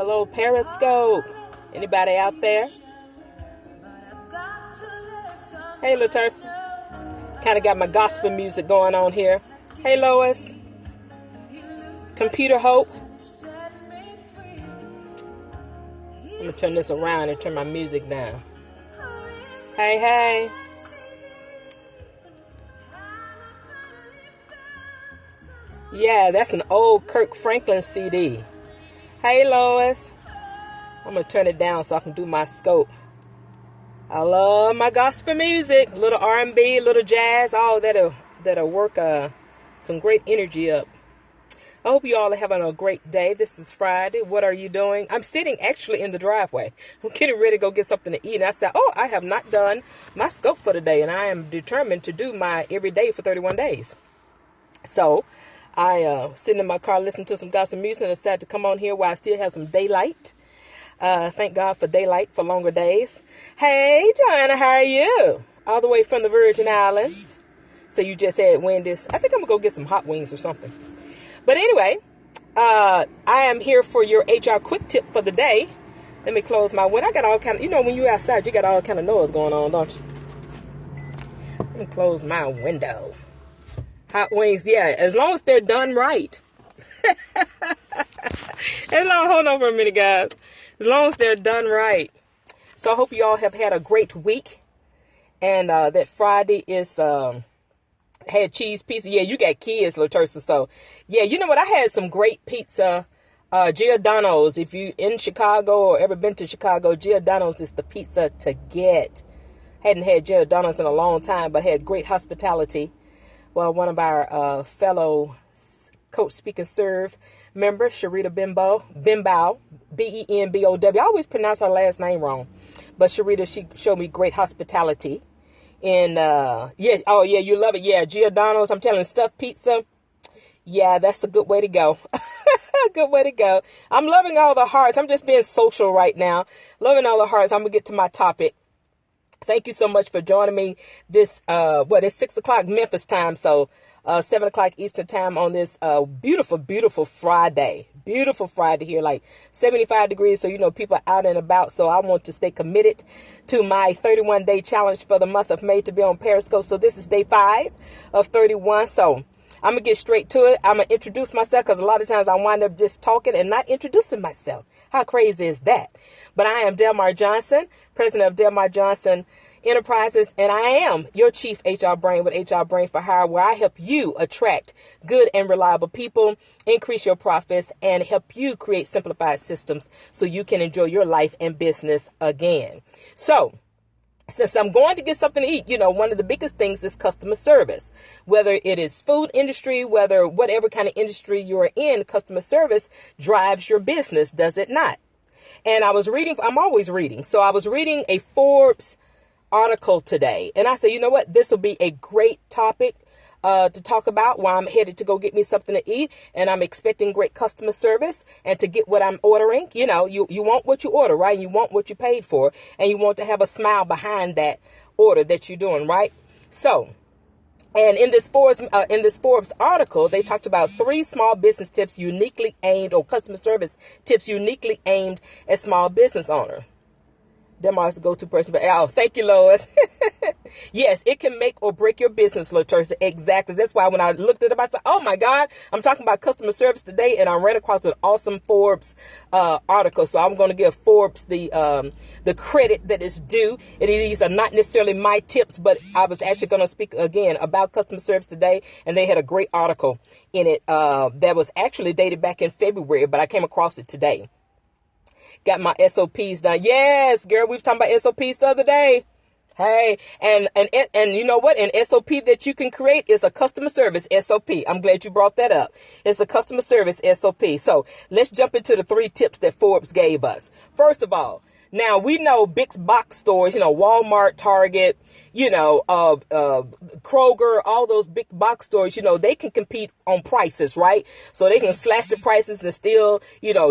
Hello, Periscope. Anybody out there? Hey, Latersa. Kind of got my gospel music going on here. Hey, Lois. Computer Hope. I'm going to turn this around and turn my music down. Hey, hey. Yeah, that's an old Kirk Franklin CD. Hey, Lois. I'm going to turn it down so I can do my scope. I love my gospel music. A little R&B, a little jazz, all that'll work some great energy up. I hope you all are having a great day. This is Friday. What are you doing? I'm sitting actually in the driveway. I'm getting ready to go get something to eat. And I said, I have not done my scope for the day. And I am determined to do my every day for 31 days. So I sitting in my car listening to some gospel music and decided to come on here while I still have some daylight. Thank God for daylight for longer days. Hey, Joanna, how are you? All the way from the Virgin Islands. So you just had Wendy's. I think I'm going to go get some hot wings or something. But anyway, I am here for your HR quick tip for the day. Let me close my window. I got all kind of, when you're outside, you got all kind of noise going on, don't you? Let me close my window. Hot wings, yeah, as long as they're done right. Hold on for a minute, guys. As long as they're done right. So I hope you all have had a great week. And that Friday is had cheese pizza. Yeah, you got kids, Latersa. So yeah, you know what? I had some great pizza. Giordano's. If you in Chicago or ever been to Chicago, Giordano's is the pizza to get. Hadn't had Giordano's in a long time, but had great hospitality. Well, one of our fellow Coach Speak and Serve member, Sharita Bimbow, Benbow. I always pronounce her last name wrong. But Sharita, she showed me great hospitality. And, you love it. Yeah, Giordano's, I'm telling you, stuffed pizza. Yeah, that's a good way to go. Good way to go. I'm loving all the hearts. I'm just being social right now. Loving all the hearts. I'm going to get to my topic. Thank you so much for joining me this, it's 6 o'clock Memphis time. So, 7 o'clock Eastern time on this, beautiful, beautiful Friday. Beautiful Friday here, like 75 degrees. So, people are out and about. So I want to stay committed to my 31-day challenge for the month of May to be on Periscope. So this is day 5 of 31. So I'm going to get straight to it. I'm going to introduce myself because a lot of times I wind up just talking and not introducing myself. How crazy is that? But I am Delmar Johnson, president of Delmar Johnson Enterprises, and I am your chief HR brain with HR Brain for Hire, where I help you attract good and reliable people, increase your profits, and help you create simplified systems so you can enjoy your life and business again. So, since I'm going to get something to eat, one of the biggest things is customer service. Whether it is food industry, whatever kind of industry you're in, customer service drives your business, does it not? And I'm always reading. So I was reading a Forbes article today, and I said, you know what, this will be a great topic to talk about while I'm headed to go get me something to eat, and I'm expecting great customer service and to get what I'm ordering. You want what you order, right? You want what you paid for, and you want to have a smile behind that order that you're doing, right? So, and in this Forbes article, they talked about 3 small business tips or customer service tips uniquely aimed at small business owner. Demar's the go-to person. But thank you, Lois. Yes, it can make or break your business, Latersa. Exactly. That's why when I looked it up, I said, oh my God, I'm talking about customer service today. And I ran across an awesome Forbes article. So I'm going to give Forbes the credit that is due. These are not necessarily my tips, but I was actually going to speak again about customer service today. And they had a great article in it that was actually dated back in February, but I came across it today. Got my SOPs done. Yes, girl, we were talking about SOPs the other day. Hey, and you know what? An SOP that you can create is a customer service SOP. I'm glad you brought that up. It's a customer service SOP. So let's jump into the 3 tips that Forbes gave us. First of all, now we know big box stores, Walmart, Target, Kroger, all those big box stores, they can compete on prices, right? So they can slash the prices and still,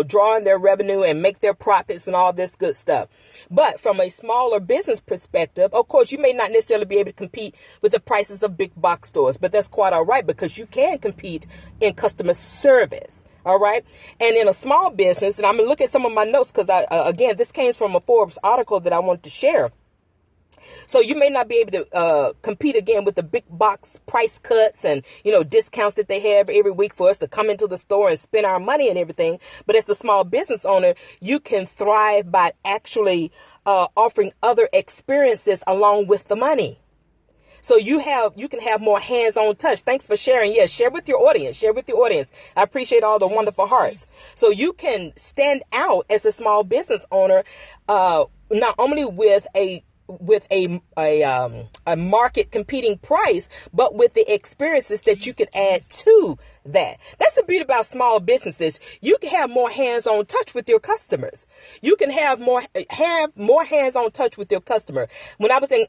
draw in their revenue and make their profits and all this good stuff. But from a smaller business perspective, of course, you may not necessarily be able to compete with the prices of big box stores, but that's quite all right because you can compete in customer service. All right. And in a small business, and I'm going to look at some of my notes because again, this came from a Forbes article that I wanted to share. So you may not be able to compete again with the big box price cuts and, discounts that they have every week for us to come into the store and spend our money and everything. But as a small business owner, you can thrive by actually offering other experiences along with the money. So you can have more hands-on touch. Thanks for sharing. Yes, share with your audience. Share with your audience. I appreciate all the wonderful hearts. So you can stand out as a small business owner, not only with a market competing price, but with the experiences that you can add to that. That's the beauty about small businesses. You can have more hands-on touch with your customers. You can have more hands-on touch with your customer. When I was in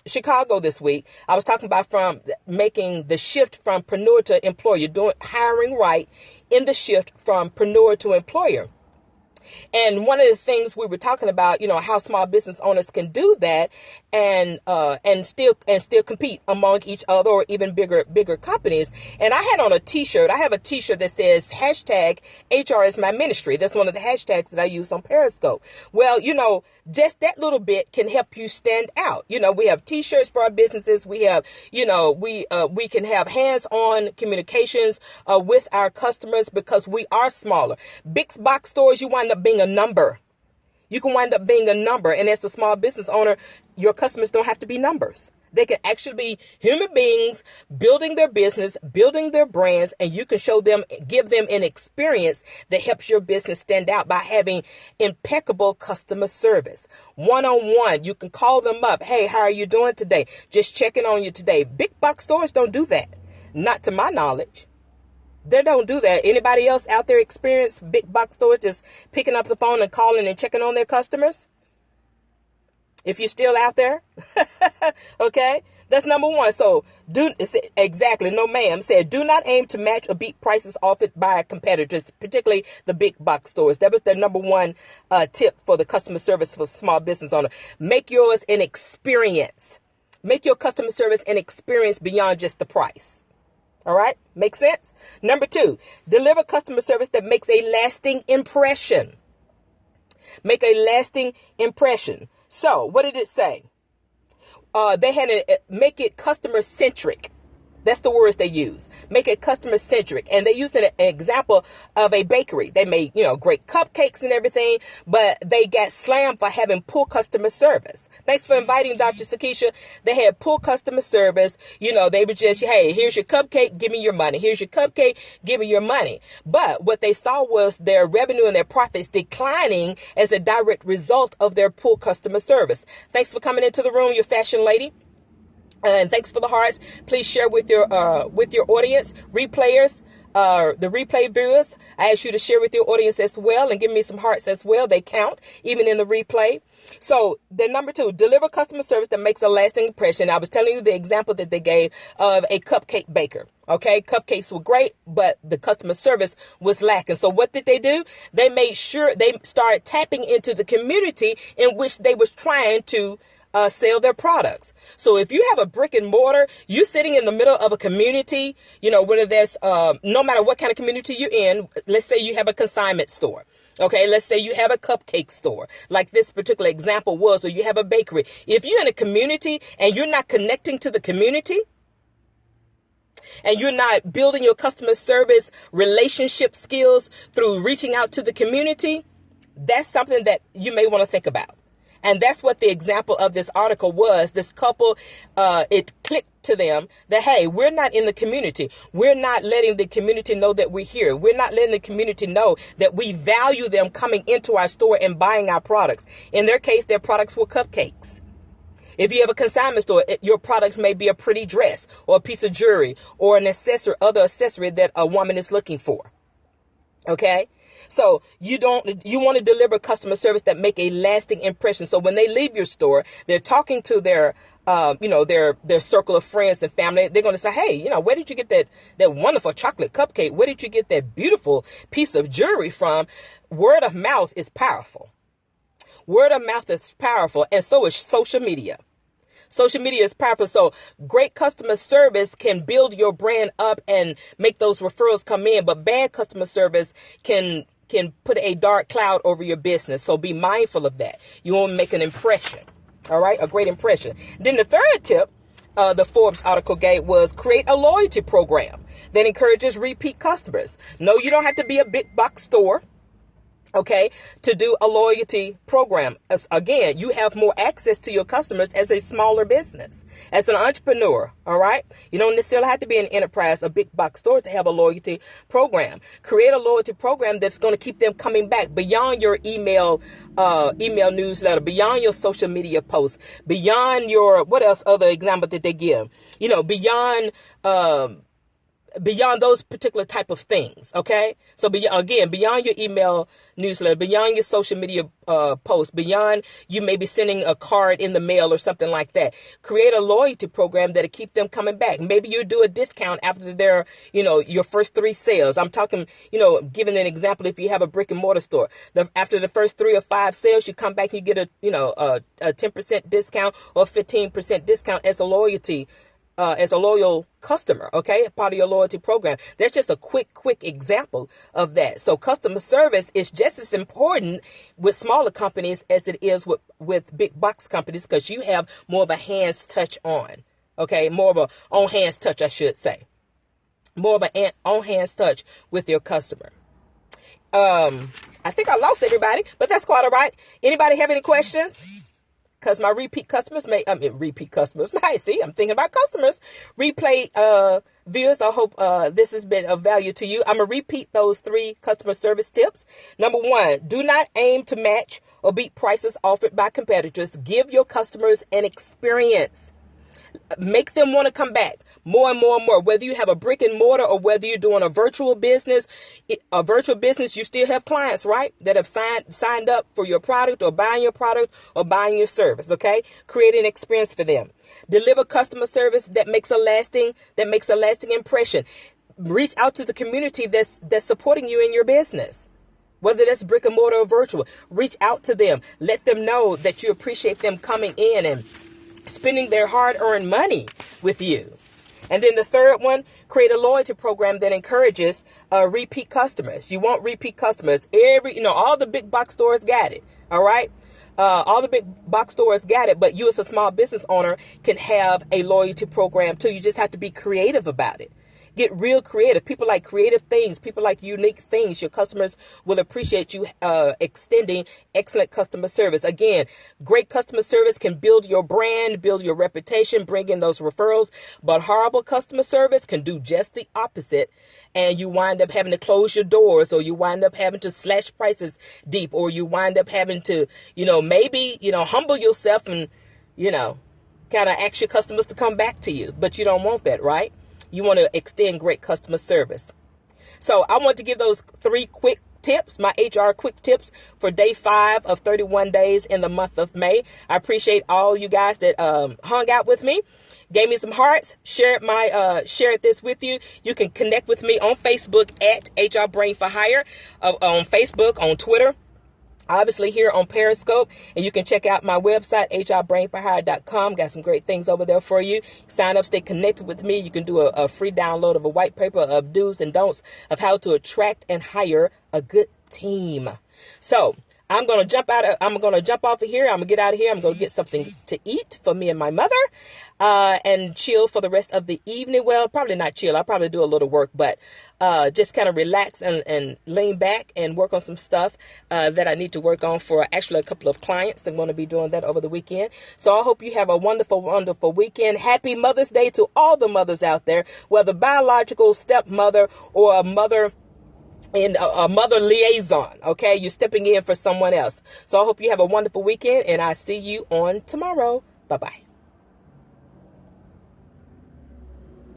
Chicago this week, I was talking about from making the shift from preneur to employer, hiring right in the shift from preneur to employer. And one of the things we were talking about, how small business owners can do that and still compete among each other or even bigger companies. And I had on a t-shirt. I have a t-shirt that says hashtag HR is my ministry. That's one of the hashtags that I use on Periscope. Well, just that little bit can help you stand out. We have t-shirts for our businesses. We have, we can have hands-on communications with our customers because we are smaller. Big box stores, you wind up being a number. You can wind up being a number. And as a small business owner, your customers don't have to be numbers. They can actually be human beings building their business, building their brands, and you can give them an experience that helps your business stand out by having impeccable customer service. One-on-one, you can call them up. Hey, how are you doing today? Just checking on you today. Big box stores don't do that. Not to my knowledge. They don't do that. Anybody else out there experience big box stores just picking up the phone and calling and checking on their customers? If you're still out there, okay, that's number one. So exactly. No, ma'am. Said, do not aim to match or beat prices offered by competitors, particularly the big box stores. That was the number one tip for the customer service for small business owner. Make yours an experience. Make your customer service an experience beyond just the price. All right. Makes sense. Number two, deliver customer service that makes a lasting impression. Make a lasting impression. So what did it say? They had to make it customer centric. That's the words they use. Make it customer centric. And they used an example of a bakery. They made, great cupcakes and everything, but they got slammed for having poor customer service. Thanks for inviting Dr. Sakisha. They had poor customer service. They were just, hey, here's your cupcake, give me your money. Here's your cupcake, give me your money. But what they saw was their revenue and their profits declining as a direct result of their poor customer service. Thanks for coming into the room, your fashion lady. And thanks for the hearts. Please share with your audience, replayers, the replay viewers. I ask you to share with your audience as well and give me some hearts as well. They count even in the replay. So the number two, deliver customer service that makes a lasting impression. I was telling you the example that they gave of a cupcake baker. Okay, cupcakes were great, but the customer service was lacking. So what did they do? They made sure they started tapping into the community in which they was trying to sell their products. So if you have a brick and mortar, you sitting in the middle of a community, whether that's no matter what kind of community you're in, let's say you have a consignment store. Okay, let's say you have a cupcake store like this particular example was, or you have a bakery. If you're in a community and you're not connecting to the community and you're not building your customer service relationship skills through reaching out to the community, that's something that you may want to think about. And that's what the example of this article was. This couple, it clicked to them that, hey, we're not in the community. We're not letting the community know that we're here. We're not letting the community know that we value them coming into our store and buying our products. In their case, their products were cupcakes. If you have a consignment store, your products may be a pretty dress or a piece of jewelry or an other accessory that a woman is looking for. Okay. So you want to deliver customer service that make a lasting impression. So when they leave your store, they're talking to their circle of friends and family. They're going to say, hey, where did you get that wonderful chocolate cupcake? Where did you get that beautiful piece of jewelry from? Word of mouth is powerful. Word of mouth is powerful. And so is social media. Social media is powerful. So great customer service can build your brand up and make those referrals come in. But bad customer service can put a dark cloud over your business. So be mindful of that. You want to make an impression. All right. A great impression. Then the third tip, the Forbes article gave was create a loyalty program that encourages repeat customers. No, you don't have to be a big box store, okay, to do a loyalty program. Again, you have more access to your customers as a smaller business, as an entrepreneur. All right. You don't necessarily have to be an enterprise, a big box store to have a loyalty program. Create a loyalty program that's going to keep them coming back beyond your email newsletter, beyond your social media posts, beyond your, what else other example did they give? Beyond those particular type of things. Okay. So beyond your email newsletter, beyond your social media posts, beyond you maybe sending a card in the mail or something like that, create a loyalty program that'll keep them coming back. Maybe you do a discount after their, your first 3 sales. I'm talking, giving an example. If you have a brick and mortar store, after the first 3 or 5 sales, you come back and you get a 10% discount or 15% discount as a loyal customer, okay? Part of your loyalty program. That's just a quick example of that. So customer service is just as important with smaller companies as it is with big box companies, because you have more of a hands touch on, okay? More of a on hands touch, I should say. More of an on hands touch with your customer. I think I lost everybody, but that's quite all right. Anybody have any questions? Because my repeat customers see, I'm thinking about customers. Replay viewers, I hope this has been of value to you. I'm going to repeat those 3 customer service tips. Number 1, do not aim to match or beat prices offered by competitors. Give your customers an experience. Make them want to come back more and more and more. Whether you have a brick and mortar or whether you're doing a virtual business, you still have clients, right, that have signed up for your product or buying your product or buying your service. Okay, create an experience for them. Deliver customer service that makes a lasting impression. Reach out to the community that's supporting you in your business. Whether that's brick and mortar or virtual, reach out to them. Let them know that you appreciate them coming in and spending their hard-earned money with you. And then the third one, create a loyalty program that encourages repeat customers. You want repeat customers. All the big box stores got it. All right. All the big box stores got it. But you as a small business owner can have a loyalty program too. You just have to be creative about it. Get real creative. People like creative things. People like unique things. Your customers will appreciate you extending excellent customer service. Again, great customer service can build your brand, build your reputation, bring in those referrals. But horrible customer service can do just the opposite. And you wind up having to close your doors, or you wind up having to slash prices deep, or you wind up having to, maybe, humble yourself and, kind of ask your customers to come back to you. But you don't want that, right? You want to extend great customer service. So I want to give those 3 quick tips, my HR quick tips for day 5 of 31 days in the month of May. I appreciate all you guys that hung out with me, gave me some hearts, shared this with you. You can connect with me on Facebook at HR Brain for Hire, on Facebook, on Twitter, obviously here on Periscope, and you can check out my website, hrbrainforhire.com. Got some great things over there for you. Sign up, stay connected with me. You can do a free download of a white paper of do's and don'ts of how to attract and hire a good team. So I'm going to jump off of here. I'm going to get out of here. I'm going to get something to eat for me and my mother, and chill for the rest of the evening. Well, probably not chill. I'll probably do a little work, but just kind of relax and lean back and work on some stuff that I need to work on for actually a couple of clients. I'm going to be doing that over the weekend. So I hope you have a wonderful, wonderful weekend. Happy Mother's Day to all the mothers out there, whether biological, stepmother, or a mother and a mother liaison. Okay, you're stepping in for someone else. So I hope you have a wonderful weekend, and I see you on tomorrow. Bye-bye.